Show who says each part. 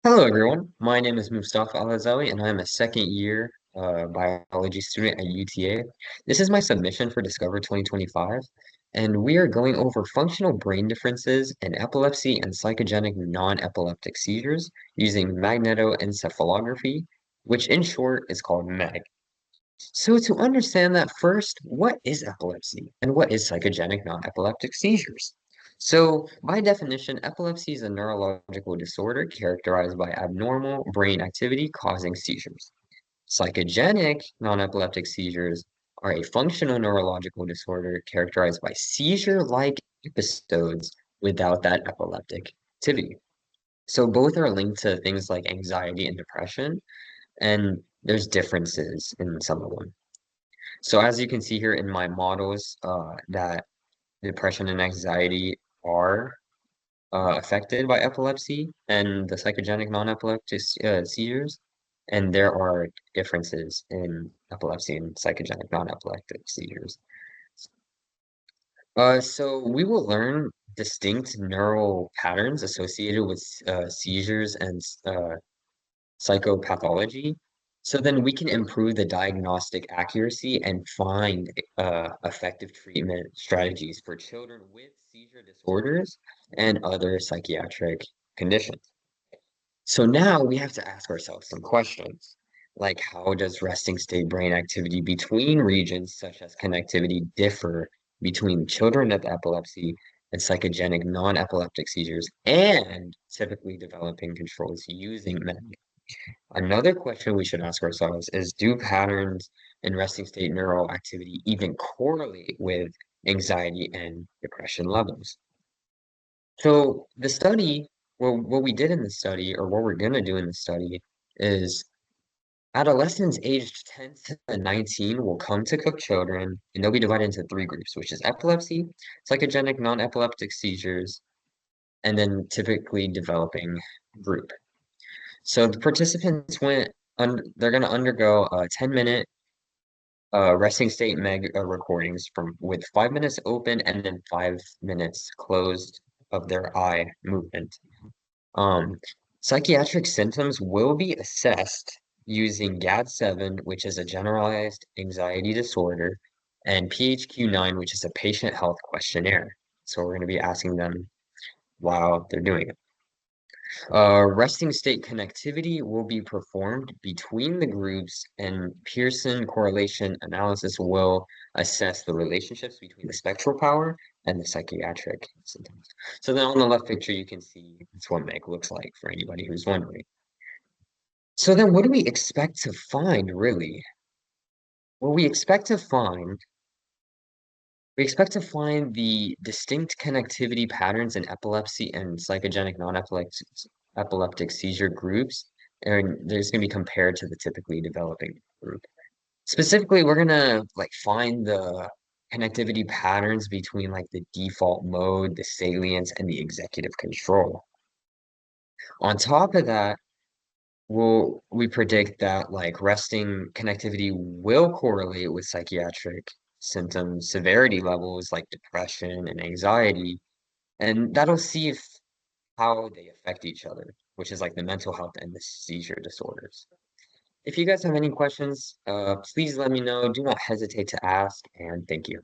Speaker 1: Hello, everyone. My name is Mustafa Al-Azawe, and I'm a second year biology student at UTA. This is my submission for Discover 2025, and we are going over functional brain differences in epilepsy and psychogenic non-epileptic seizures using magnetoencephalography, which in short is called MEG. So to understand that first, what is epilepsy and what is psychogenic non-epileptic seizures? So by definition, epilepsy is a neurological disorder characterized by abnormal brain activity causing seizures. Psychogenic non-epileptic seizures are a functional neurological disorder characterized by seizure-like episodes without that epileptic activity. So both are linked to things like anxiety and depression, and there's differences in some of them. So as you can see here in my models, that depression and anxiety are affected by epilepsy and the psychogenic non-epileptic seizures, and there are differences in epilepsy and psychogenic non-epileptic seizures. So we will learn distinct neural patterns associated with seizures and psychopathology. So then we can improve the diagnostic accuracy and find effective treatment strategies for children with seizure disorders and other psychiatric conditions. So now we have to ask ourselves some questions, like how does resting state brain activity between regions, such as connectivity, differ between children with epilepsy and psychogenic non-epileptic seizures and typically developing controls using MEG? Another question we should ask ourselves is, do patterns in resting state neural activity even correlate with anxiety and depression levels? So the study, well, what we did in the study, or what we're going to do in the study, is adolescents aged 10 to 19 will come to Cook Children, and they'll be divided into three groups, which is epilepsy, psychogenic non-epileptic seizures, and then typically developing group. So the participants they're going to undergo a 10-minute resting state MEG recordings from with 5 minutes open and then 5 minutes closed of their eye movement. Um, Psychiatric symptoms will be assessed using GAD-7, which is a generalized anxiety disorder, and PHQ-9, which is a patient health questionnaire. So we're going to be asking them while they're doing it. Resting state connectivity will be performed between the groups, and Pearson correlation analysis will assess the relationships between the spectral power and the psychiatric symptoms. So then on the left picture, you can see that's what MEG looks like for anybody who's wondering. So then what do we expect to find, really? Well, we expect to find the distinct connectivity patterns in epilepsy and psychogenic non-epileptic seizure groups, and there's going to be compared to the typically developing group. Specifically, we're going to like find the connectivity patterns between like the default mode, the salience, and the executive control. On top of that, we predict that like resting connectivity will correlate with psychiatric symptom severity levels like depression and anxiety, and that'll see if how they affect each other, which is like the mental health and the seizure disorders. If you guys have any questions, please let me know. Do not hesitate to ask, and thank you.